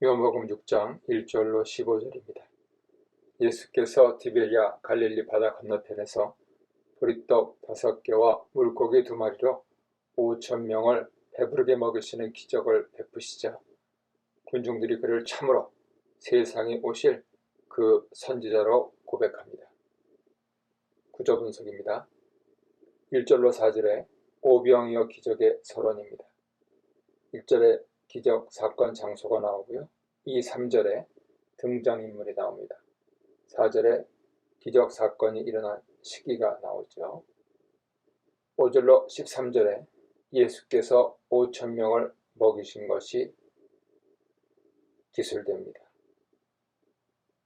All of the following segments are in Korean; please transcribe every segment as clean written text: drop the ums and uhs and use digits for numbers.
요한복음 6장 1절로 15절입니다. 예수께서 디베랴 갈릴리 바다 건너편에서 보리떡 5개와 물고기 2마리로 5,000명을 배부르게 먹이시는 기적을 베푸시자 군중들이 그를 참으로 세상에 오실 그 선지자로 고백합니다. 구조 분석입니다. 1절로 4절에 오병이어 기적의 서론입니다. 1절에 기적 사건 장소가 나오고요. 2, 3절에 등장인물이 나옵니다. 4절에 기적 사건이 일어난 시기가 나오죠. 5절로 13절에 예수께서 5,000명을 먹이신 것이 기술됩니다.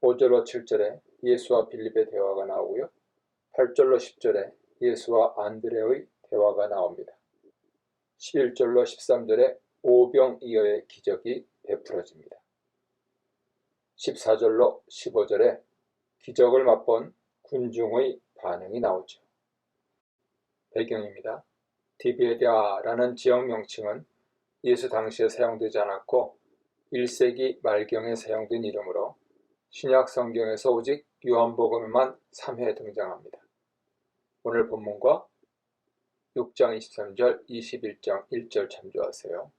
5절로 7절에 예수와 빌립의 대화가 나오고요. 8절로 10절에 예수와 안드레의 대화가 나옵니다. 11절로 13절에 오병이어의 기적이 베풀어집니다. 14절로 15절에 기적을 맛본 군중의 반응이 나오죠. 배경입니다. 디베랴라는 지역 명칭은 예수 당시에 사용되지 않았고 1세기 말경에 사용된 이름으로 신약 성경에서 오직 요한복음에만 3회 등장합니다. 오늘 본문과 6장 23절, 21장 1절 참조하세요.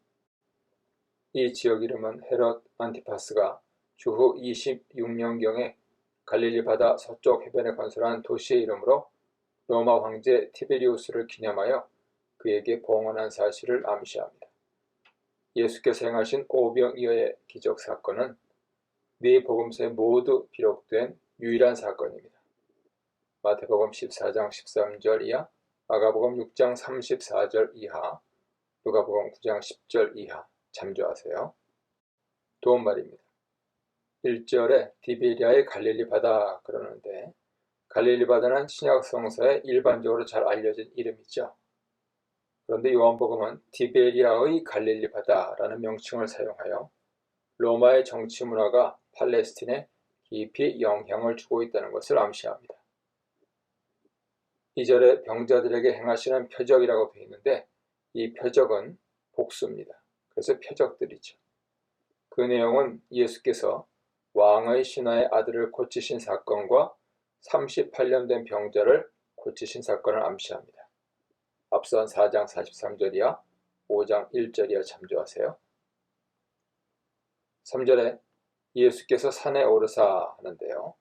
이 지역 이름은 헤롯 안티파스가 주후 26년경에 갈릴리 바다 서쪽 해변에 건설한 도시의 이름으로 로마 황제 티베리우스를 기념하여 그에게 봉헌한 사실을 암시합니다. 예수께서 행하신 오병이어의 기적 사건은 네 복음서에 모두 기록된 유일한 사건입니다. 마태복음 14장 13절 이하, 마가복음 6장 34절 이하, 누가복음 9장 10절 이하 참조하세요. 도움말입니다. 1절에 디베랴의 갈릴리 바다 그러는데 갈릴리 바다는 신약 성서에 일반적으로 잘 알려진 이름이죠. 그런데 요한복음은 디베랴의 갈릴리 바다라는 명칭을 사용하여 로마의 정치 문화가 팔레스틴에 깊이 영향을 주고 있다는 것을 암시합니다. 2절에 병자들에게 행하시는 표적이라고 되어 있는데 이 표적은 복수입니다. 그래서 표적들이죠. 그 내용은 예수께서 왕의 신하의 아들을 고치신 사건과 38년 된 병자를 고치신 사건을 암시합니다. 앞선 4장 43절이야 5장 1절이야 참조하세요. 3절에 예수께서 산에 오르사 하는데요.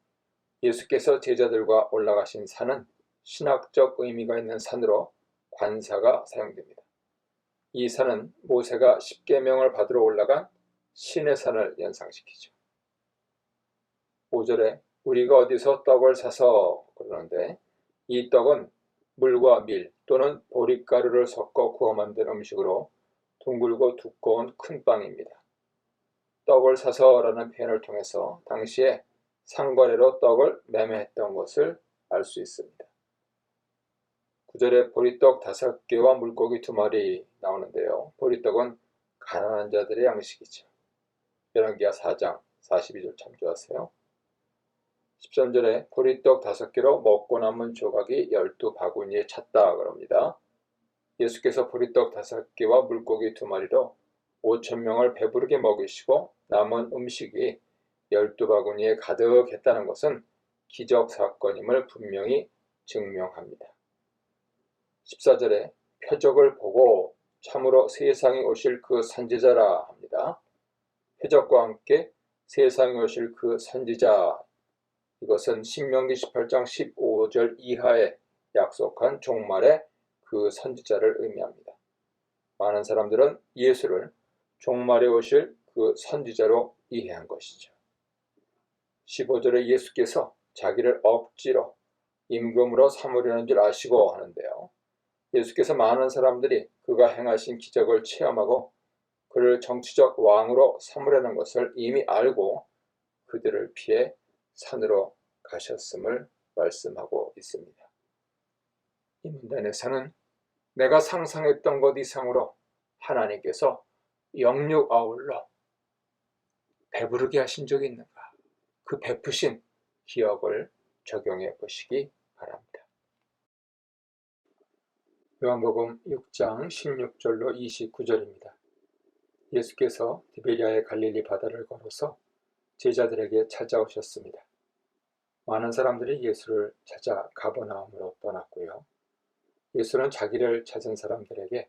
예수께서 제자들과 올라가신 산은 신학적 의미가 있는 산으로 관사가 사용됩니다. 이 산은 모세가 십계명을 받으러 올라간 신의 산을 연상시키죠. 5절에 우리가 어디서 떡을 사서 그러는데 이 떡은 물과 밀 또는 보릿가루를 섞어 구워 만든 음식으로 둥글고 두꺼운 큰 빵입니다. 떡을 사서라는 표현을 통해서 당시에 상거래로 떡을 매매했던 것을 알 수 있습니다. 9절에 보리떡 5개와 물고기 2마리 나오는데요. 보리떡은 가난한 자들의 양식이죠. 열왕기하 4장 42절 참조하세요. 13절에 보리떡 5개로 먹고 남은 조각이 12바구니에 찼다 그럽니다. 예수께서 보리떡 5개와 물고기 2마리로 5,000명을 배부르게 먹이시고 남은 음식이 12바구니에 가득했다는 것은 기적 사건임을 분명히 증명합니다. 14절에 표적을 보고 참으로 세상에 오실 그 선지자라 합니다. 표적과 함께 세상에 오실 그 선지자, 이것은 신명기 18장 15절 이하에 약속한 종말의 그 선지자를 의미합니다. 많은 사람들은 예수를 종말에 오실 그 선지자로 이해한 것이죠. 15절에 예수께서 자기를 억지로 임금으로 삼으려는 줄 아시고 하는데요. 예수께서 많은 사람들이 그가 행하신 기적을 체험하고 그를 정치적 왕으로 삼으려는 것을 이미 알고 그들을 피해 산으로 가셨음을 말씀하고 있습니다. 이 문단에서는 내가 상상했던 것 이상으로 하나님께서 영육 아울러 배부르게 하신 적이 있는가? 그 베푸신 기억을 적용해 보시기 바랍니다. 요한복음 6장 16절로 29절입니다. 예수께서 디베리아의 갈릴리 바다를 걸어서 제자들에게 찾아오셨습니다. 많은 사람들이 예수를 찾아 가버나움으로 떠났고요. 예수는 자기를 찾은 사람들에게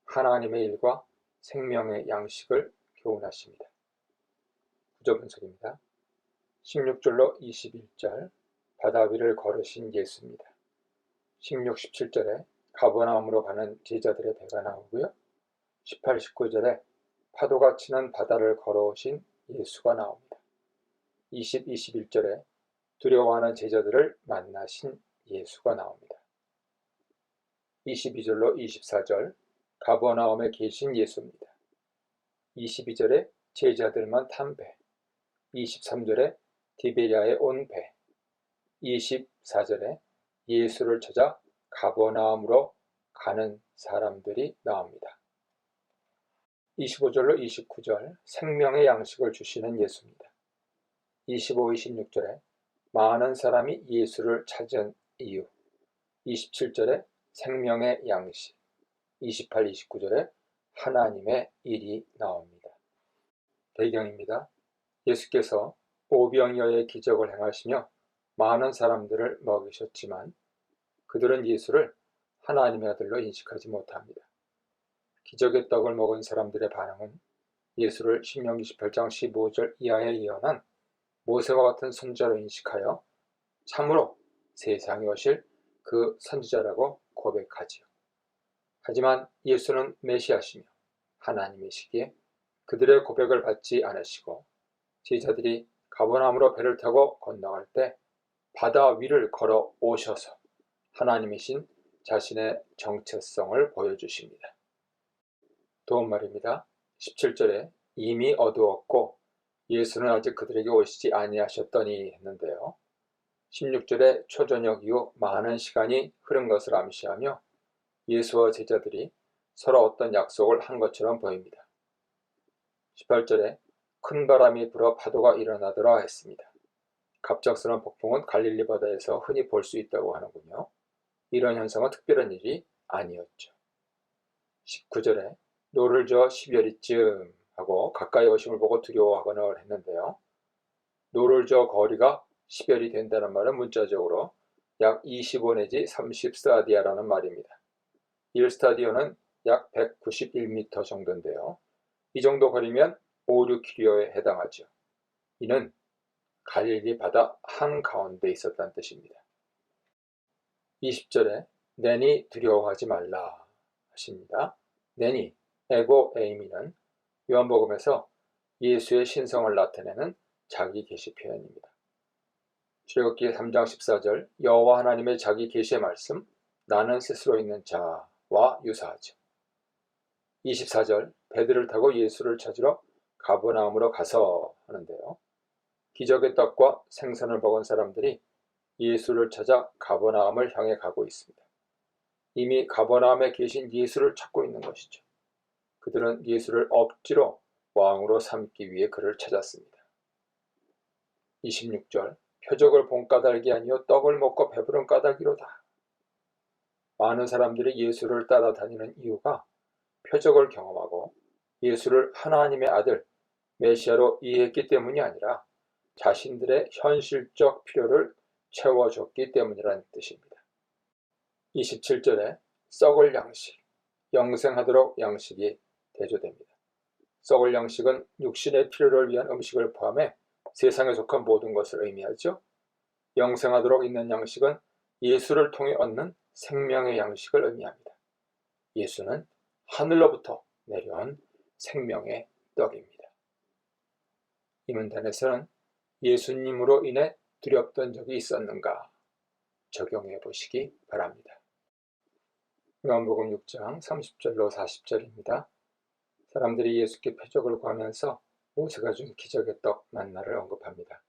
하나님의 일과 생명의 양식을 교훈하십니다. 구조 분석입니다. 16절로 21절 바다 위를 걸으신 예수입니다. 16, 17절에 가버나움으로 가는 제자들의 배가 나오고요. 18, 19절에 파도가 치는 바다를 걸어오신 예수가 나옵니다. 20, 21절에 두려워하는 제자들을 만나신 예수가 나옵니다. 22절로 24절 가버나움에 계신 예수입니다. 22절에 제자들만 탄 배, 23절에 디베리아에 온 배, 24절에 예수를 찾아 가버나움으로 가는 사람들이 나옵니다. 25절로 29절 생명의 양식을 주시는 예수입니다. 25, 26절에 많은 사람이 예수를 찾은 이유, 27절에 생명의 양식, 28, 29절에 하나님의 일이 나옵니다. 배경입니다. 예수께서 오병이어의 기적을 행하시며 많은 사람들을 먹이셨지만 그들은 예수를 하나님의 아들로 인식하지 못합니다. 기적의 떡을 먹은 사람들의 반응은 예수를 신명기 18장 15절 이하에 예언한 모세와 같은 선지자로 인식하여 참으로 세상에 오실 그 선지자라고 고백하지요. 하지만 예수는 메시아시며 하나님이시기에 그들의 고백을 받지 않으시고 제자들이 가버나움으로 배를 타고 건너갈 때 바다 위를 걸어 오셔서 하나님이신 자신의 정체성을 보여주십니다. 도움말입니다. 17절에 이미 어두웠고 예수는 아직 그들에게 오시지 아니하셨더니 했는데요. 16절에 초저녁 이후 많은 시간이 흐른 것을 암시하며 예수와 제자들이 서로 어떤 약속을 한 것처럼 보입니다. 18절에 큰 바람이 불어 파도가 일어나더라 했습니다. 갑작스러운 폭풍은 갈릴리 바다에서 흔히 볼 수 있다고 하는군요. 이런 현상은 특별한 일이 아니었죠. 19절에 노를 저어 12여리쯤 하고 가까이 오심을 보고 두려워하거늘 했는데요. 노를 저어 거리가 10열이 된다는 말은 문자적으로 약 25 내지 30스타디아라는 말입니다. 1스타디오는 약 191m 정도인데요. 이 정도 거리면 5, 6km에 해당하죠. 이는 갈릴리 바다 한가운데 있었다는 뜻입니다. 20절에 내니 두려워하지 말라 하십니다. 내니, 에고 에이미는 요한복음에서 예수의 신성을 나타내는 자기 계시 표현입니다. 출애굽기 3장 14절 여호와 하나님의 자기 계시의 말씀 나는 스스로 있는 자와 유사하죠. 24절 배들을 타고 예수를 찾으러 가버나움으로 가서 하는데요. 기적의 떡과 생선을 먹은 사람들이 예수를 찾아 가버나움을 향해 가고 있습니다. 이미 가버나움에 계신 예수를 찾고 있는 것이죠. 그들은 예수를 억지로 왕으로 삼기 위해 그를 찾았습니다. 26절 표적을 본 까닭이 아니요 떡을 먹고 배부른 까닭이로다. 많은 사람들이 예수를 따라다니는 이유가 표적을 경험하고 예수를 하나님의 아들 메시아로 이해했기 때문이 아니라 자신들의 현실적 필요를 채워줬기 때문이라는 뜻입니다. 27절에 썩을 양식, 영생하도록 양식이 대조됩니다. 썩을 양식은 육신의 필요를 위한 음식을 포함해 세상에 속한 모든 것을 의미하죠. 영생하도록 있는 양식은 예수를 통해 얻는 생명의 양식을 의미합니다. 예수는 하늘로부터 내려온 생명의 떡입니다. 이 문단에서는 예수님으로 인해 두렵던 적이 있었는가 적용해 보시기 바랍니다. 요한복음 6장 30절로 40절입니다. 사람들이 예수께 표적을 구하면서 모세가 준 기적의 떡 만나를 언급합니다.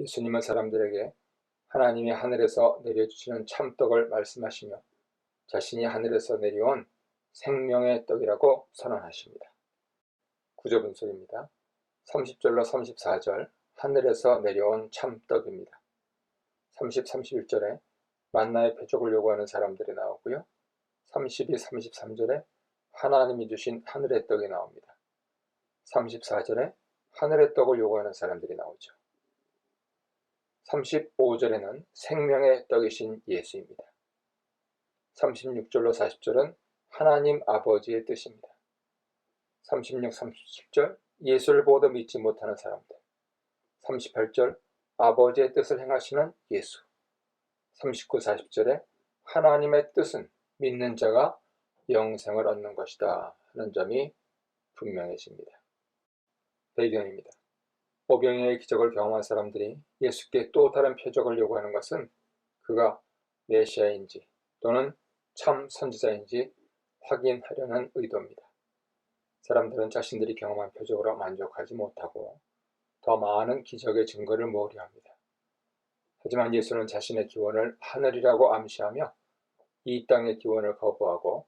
예수님은 사람들에게 하나님이 하늘에서 내려주시는 참떡을 말씀하시며 자신이 하늘에서 내려온 생명의 떡이라고 선언하십니다. 구조 분석입니다. 30절로 34절 하늘에서 내려온 참떡입니다. 30, 31절에 만나의 표적을 요구하는 사람들이 나오고요. 32, 33절에 하나님이 주신 하늘의 떡이 나옵니다. 34절에 하늘의 떡을 요구하는 사람들이 나오죠. 35절에는 생명의 떡이신 예수입니다. 36절로 40절은 하나님 아버지의 뜻입니다. 36, 37절 예수를 보고도 믿지 못하는 사람들. 38절 아버지의 뜻을 행하시는 예수. 39, 40절에 하나님의 뜻은 믿는 자가 영생을 얻는 것이다 하는 점이 분명해집니다. 배경입니다. 오병이어의 기적을 경험한 사람들이 예수께 또 다른 표적을 요구하는 것은 그가 메시아인지 또는 참 선지자인지 확인하려는 의도입니다. 사람들은 자신들이 경험한 표적으로 만족하지 못하고 더 많은 기적의 증거를 모으려 합니다. 하지만 예수는 자신의 기원을 하늘이라고 암시하며 이 땅의 기원을 거부하고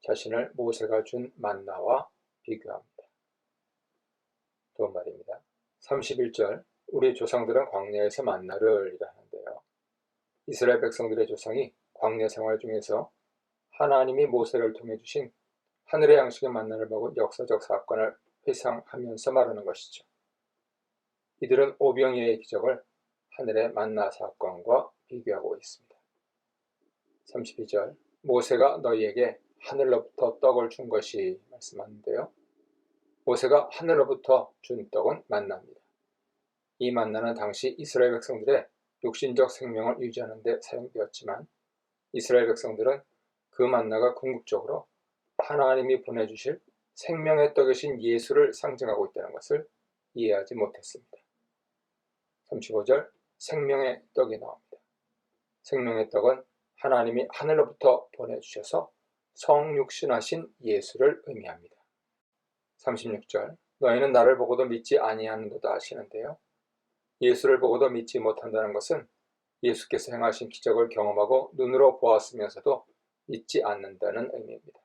자신을 모세가 준 만나와 비교합니다. 또 말입니다. 31절 우리 조상들은 광야에서 만나를 하는데요. 이스라엘 백성들의 조상이 광야 생활 중에서 하나님이 모세를 통해 주신 하늘의 양식의 만나를 먹은 역사적 사건을 회상하면서 말하는 것이죠. 이들은 오병이어의 기적을 하늘의 만나 사건과 비교하고 있습니다. 32절 모세가 너희에게 하늘로부터 떡을 준 것이 말씀하는데요. 모세가 하늘로부터 준 떡은 만나입니다. 이 만나는 당시 이스라엘 백성들의 육신적 생명을 유지하는 데 사용되었지만 이스라엘 백성들은 그 만나가 궁극적으로 하나님이 보내주실 생명의 떡이신 예수를 상징하고 있다는 것을 이해하지 못했습니다. 35절 생명의 떡이 나옵니다. 생명의 떡은 하나님이 하늘로부터 보내주셔서 성육신하신 예수를 의미합니다. 36절 너희는 나를 보고도 믿지 아니하는도다 하시는데요. 예수를 보고도 믿지 못한다는 것은 예수께서 행하신 기적을 경험하고 눈으로 보았으면서도 믿지 않는다는 의미입니다.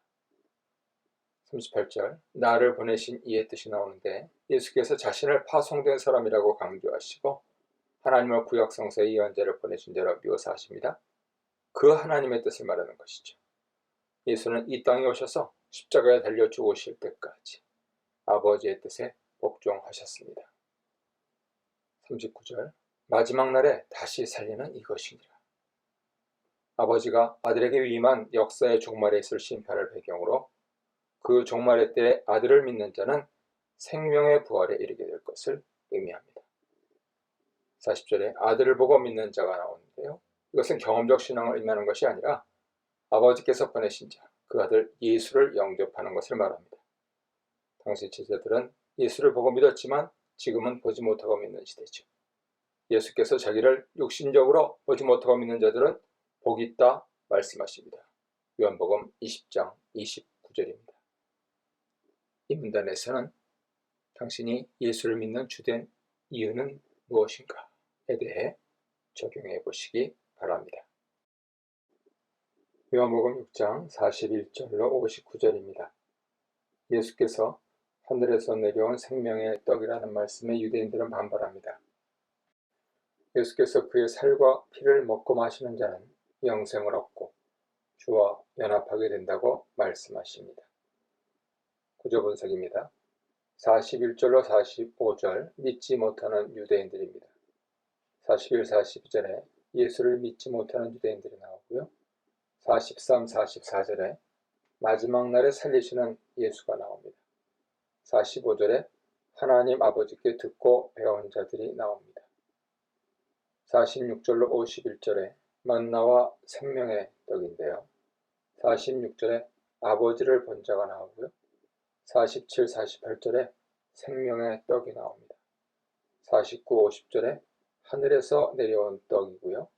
38절 나를 보내신 이의 뜻이 나오는데 예수께서 자신을 파송된 사람이라고 강조하시고 하나님을 구약 성서의 예언자를 보내신 대로 묘사하십니다. 그 하나님의 뜻을 말하는 것이죠. 예수는 이 땅에 오셔서 십자가에 달려 죽으실 때까지 아버지의 뜻에 복종하셨습니다. 39절 마지막 날에 다시 살리는 이것이니라. 아버지가 아들에게 위임한 역사의 종말에 있을 심판을 배경으로 그 종말의 때에 아들을 믿는 자는 생명의 부활에 이르게 될 것을 의미합니다. 40절에 아들을 보고 믿는 자가 나오는데요. 이것은 경험적 신앙을 의미하는 것이 아니라 아버지께서 보내신 자, 그 아들 예수를 영접하는 것을 말합니다. 당시 제자들은 예수를 보고 믿었지만 지금은 보지 못하고 믿는 시대죠. 예수께서 자기를 육신적으로 보지 못하고 믿는 자들은 복이 있다 말씀하십니다. 요한복음 20장 29절입니다. 이 문단에서는 당신이 예수를 믿는 주된 이유는 무엇인가에 대해 적용해 보시기 바랍니다. 요한복음 6장 41절로 59절입니다. 예수께서 하늘에서 내려온 생명의 떡이라는 말씀에 유대인들은 반발합니다. 예수께서 그의 살과 피를 먹고 마시는 자는 영생을 얻고 주와 연합하게 된다고 말씀하십니다. 구조 분석입니다. 41절로 45절 믿지 못하는 유대인들입니다. 41, 42절에 예수를 믿지 못하는 유대인들이 나오고요. 43, 44절에 마지막 날에 살리시는 예수가 나옵니다. 45절에 하나님 아버지께 듣고 배운 자들이 나옵니다. 46절로 51절에 만나와 생명의 떡인데요. 46절에 아버지를 본 자가 나오고요. 47, 48절에 생명의 떡이 나옵니다. 49, 50절에 하늘에서 내려온 떡이고요.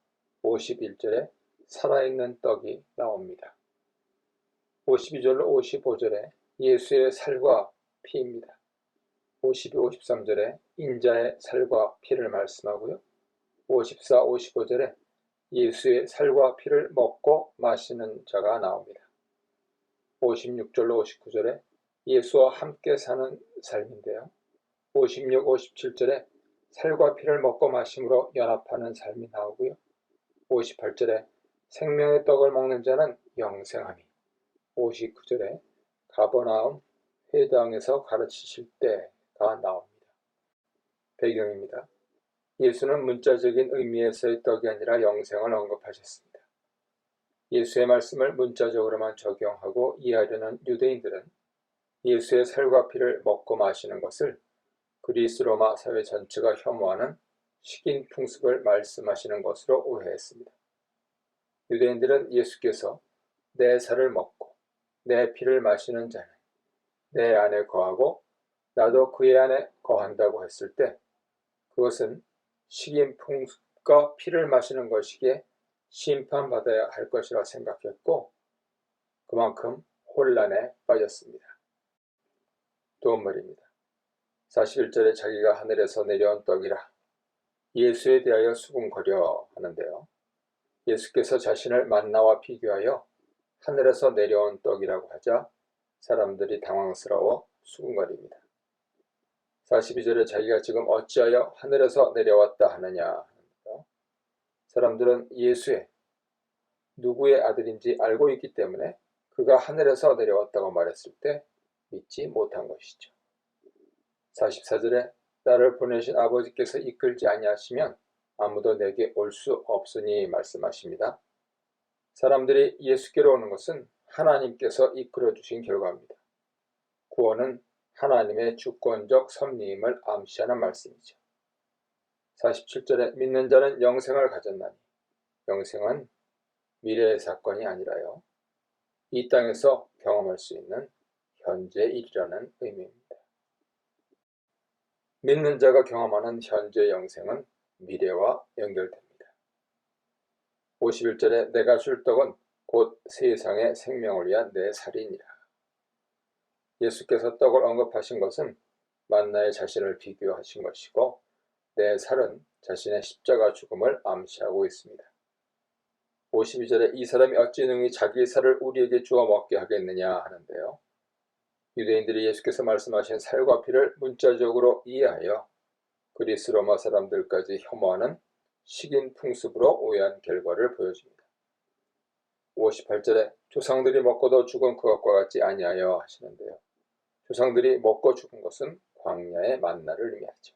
51절에 살아있는 떡이 나옵니다. 52절로 55절에 예수의 살과 피입니다. 52, 53절에 인자의 살과 피를 말씀하고요. 54, 55절에 예수의 살과 피를 먹고 마시는 자가 나옵니다. 56절로 59절에 예수와 함께 사는 삶인데요. 56, 57절에 살과 피를 먹고 마심으로 연합하는 삶이 나오고요. 58절에 생명의 떡을 먹는 자는 영생함이, 59절에 가버나움 회당에서 가르치실 때 다 나옵니다. 배경입니다. 예수는 문자적인 의미에서의 떡이 아니라 영생을 언급하셨습니다. 예수의 말씀을 문자적으로만 적용하고 이해하려는 유대인들은 예수의 살과 피를 먹고 마시는 것을 그리스 로마 사회 전체가 혐오하는 식인 풍습을 말씀하시는 것으로 오해했습니다. 유대인들은 예수께서 내 살을 먹고 내 피를 마시는 자는 내 안에 거하고 나도 그의 안에 거한다고 했을 때 그것은 식인 풍습과 피를 마시는 것이기에 심판받아야 할 것이라 생각했고 그만큼 혼란에 빠졌습니다. 도움말입니다. 41절에 자기가 하늘에서 내려온 떡이라 예수에 대하여 수군거려 하는데요. 예수께서 자신을 만나와 비교하여 하늘에서 내려온 떡이라고 하자 사람들이 당황스러워 수군거립니다. 42절에 자기가 지금 어찌하여 하늘에서 내려왔다 하느냐 합니다. 사람들은 예수의 누구의 아들인지 알고 있기 때문에 그가 하늘에서 내려왔다고 말했을 때 믿지 못한 것이죠. 44절에 나를 보내신 아버지께서 이끌지 아니하시면 아무도 내게 올 수 없으니 말씀하십니다. 사람들이 예수께로 오는 것은 하나님께서 이끌어 주신 결과입니다. 구원은 하나님의 주권적 섭리임을 암시하는 말씀이죠. 47절에 믿는 자는 영생을 가졌나니 영생은 미래의 사건이 아니라요. 이 땅에서 경험할 수 있는 현재의 일이라는 의미입니다. 믿는 자가 경험하는 현재의 영생은 미래와 연결됩니다. 51절에 내가 줄 떡은 곧 세상의 생명을 위한 내 살이니라. 예수께서 떡을 언급하신 것은 만나의 자신을 비교하신 것이고 내 살은 자신의 십자가 죽음을 암시하고 있습니다. 52절에 이 사람이 어찌 능히 자기 살을 우리에게 주어 먹게 하겠느냐 하는데요. 유대인들이 예수께서 말씀하신 살과 피를 문자적으로 이해하여 그리스 로마 사람들까지 혐오하는 식인 풍습으로 오해한 결과를 보여줍니다. 58절에 조상들이 먹고도 죽은 그것과 같지 아니하여 하시는데요. 조상들이 먹고 죽은 것은 광야의 만나를 의미하죠.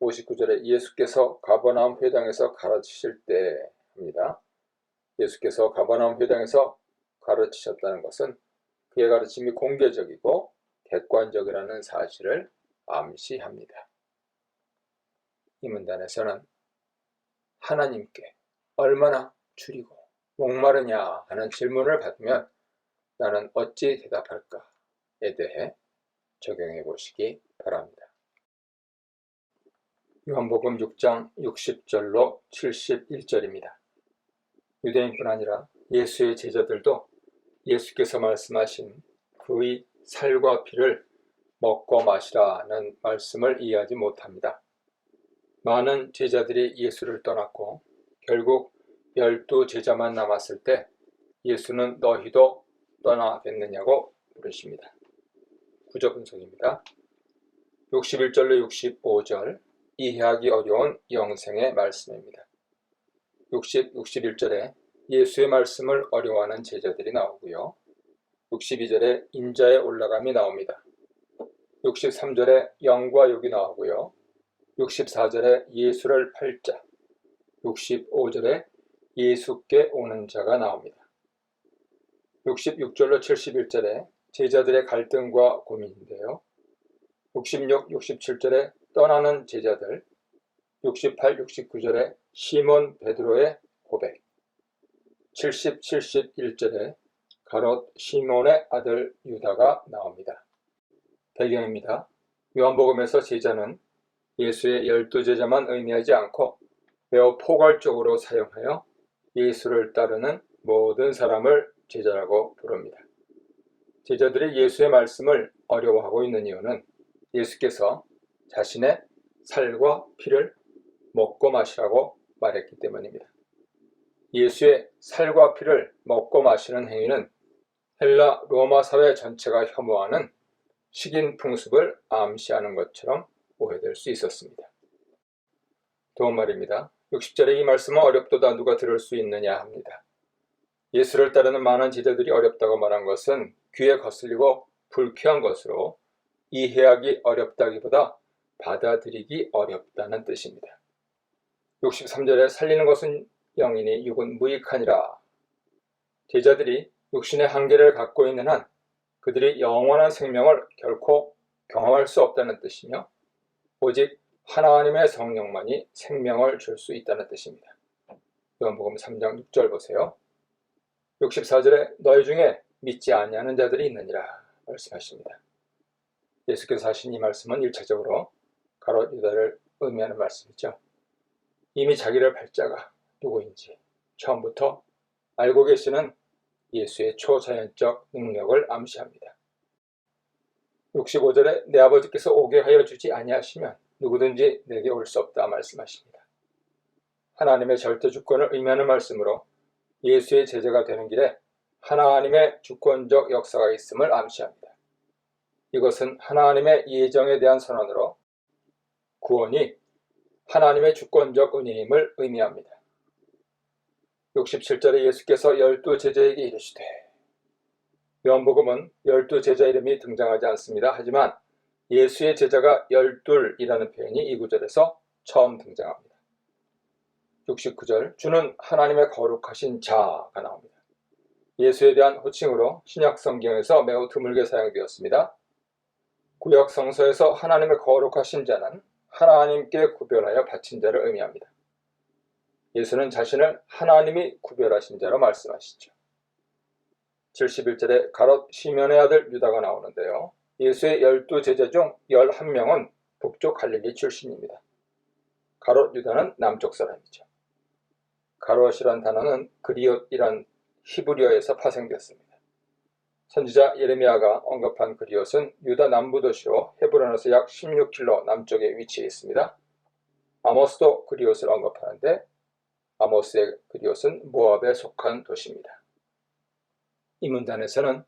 59절에 예수께서 가버나움 회당에서 가르치실 때 합니다. 예수께서 가버나움 회당에서 가르치셨다는 것은 그의 가르침이 공개적이고 객관적이라는 사실을 암시합니다. 이 문단에서는 하나님께 얼마나 줄이고 목마르냐 하는 질문을 받으면 나는 어찌 대답할까에 대해 적용해 보시기 바랍니다. 요한복음 6장 60절로 71절입니다. 유대인뿐 아니라 예수의 제자들도 예수께서 말씀하신 그의 살과 피를 먹고 마시라는 말씀을 이해하지 못합니다. 많은 제자들이 예수를 떠났고 결국 12제자만 남았을 때 예수는 너희도 떠나겠느냐고 물으십니다. 구조 분석입니다. 61절로 65절 이해하기 어려운 영생의 말씀입니다. 61절에 예수의 말씀을 어려워하는 제자들이 나오고요. 62절에 인자의 올라감이 나옵니다. 63절에 영과 육이 나오고요. 64절에 예수를 팔자, 65절에 예수께 오는 자가 나옵니다. 66절로 71절에 제자들의 갈등과 고민인데요. 66, 67절에 떠나는 제자들, 68, 69절에 시몬 베드로의 고백, 70, 71절에 가롯 시몬의 아들 유다가 나옵니다. 배경입니다. 요한복음에서 제자는 예수의 12제자만 의미하지 않고 매우 포괄적으로 사용하여 예수를 따르는 모든 사람을 제자라고 부릅니다. 제자들이 예수의 말씀을 어려워하고 있는 이유는 예수께서 자신의 살과 피를 먹고 마시라고 말했기 때문입니다. 예수의 살과 피를 먹고 마시는 행위는 헬라 로마 사회 전체가 혐오하는 식인 풍습을 암시하는 것처럼 오해될 수 있었습니다. 도움말입니다. 60절에 이 말씀은 어렵도다 누가 들을 수 있느냐 합니다. 예수를 따르는 많은 제자들이 어렵다고 말한 것은 귀에 거슬리고 불쾌한 것으로 이해하기 어렵다기보다 받아들이기 어렵다는 뜻입니다. 63절에 살리는 것은 영이니 육은 무익하니라. 제자들이 육신의 한계를 갖고 있는 한 그들이 영원한 생명을 결코 경험할 수 없다는 뜻이며 오직 하나님의 성령만이 생명을 줄 수 있다는 뜻입니다. 요한복음 3장 6절 보세요. 64절에 너희 중에 믿지 아니하는 자들이 있느니라 말씀하십니다. 예수께서 하신 이 말씀은 1차적으로 가롯 유다를 의미하는 말씀이죠. 이미 자기를 팔 자가 누구인지 처음부터 알고 계시는 예수의 초자연적 능력을 암시합니다. 65절에 내 아버지께서 오게 하여 주지 아니하시면 누구든지 내게 올 수 없다 말씀하십니다. 하나님의 절대 주권을 의미하는 말씀으로 예수의 제자가 되는 길에 하나님의 주권적 역사가 있음을 암시합니다. 이것은 하나님의 예정에 대한 선언으로 구원이 하나님의 주권적 은혜임을 의미합니다. 67절에 예수께서 12제자에게 이르시되, 요한복음은 12제자 이름이 등장하지 않습니다. 하지만 예수의 제자가 12이라는 표현이 이 구절에서 처음 등장합니다. 69절, 주는 하나님의 거룩하신 자가 나옵니다. 예수에 대한 호칭으로 신약 성경에서 매우 드물게 사용되었습니다. 구약 성서에서 하나님의 거룩하신 자는 하나님께 구별하여 바친 자를 의미합니다. 예수는 자신을 하나님이 구별하신 자로 말씀하시죠. 71절에 가롯 시몬의 아들 유다가 나오는데요. 예수의 12제자 중 11명은 북쪽 갈릴리 출신입니다. 가롯 유다는 남쪽 사람이죠. 가롯이란 단어는 그리옷이란 히브리어에서 파생되었습니다. 선지자 예레미야가 언급한 그리옷은 유다 남부 도시로 헤브론에서 약 16km 남쪽에 위치해 있습니다. 아모스도 그리옷을 언급하는데 아모스의 그리옷은 모압에 속한 도시입니다. 이 문단에서는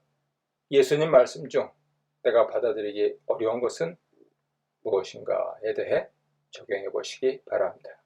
예수님 말씀 중 내가 받아들이기 어려운 것은 무엇인가에 대해 적용해 보시기 바랍니다.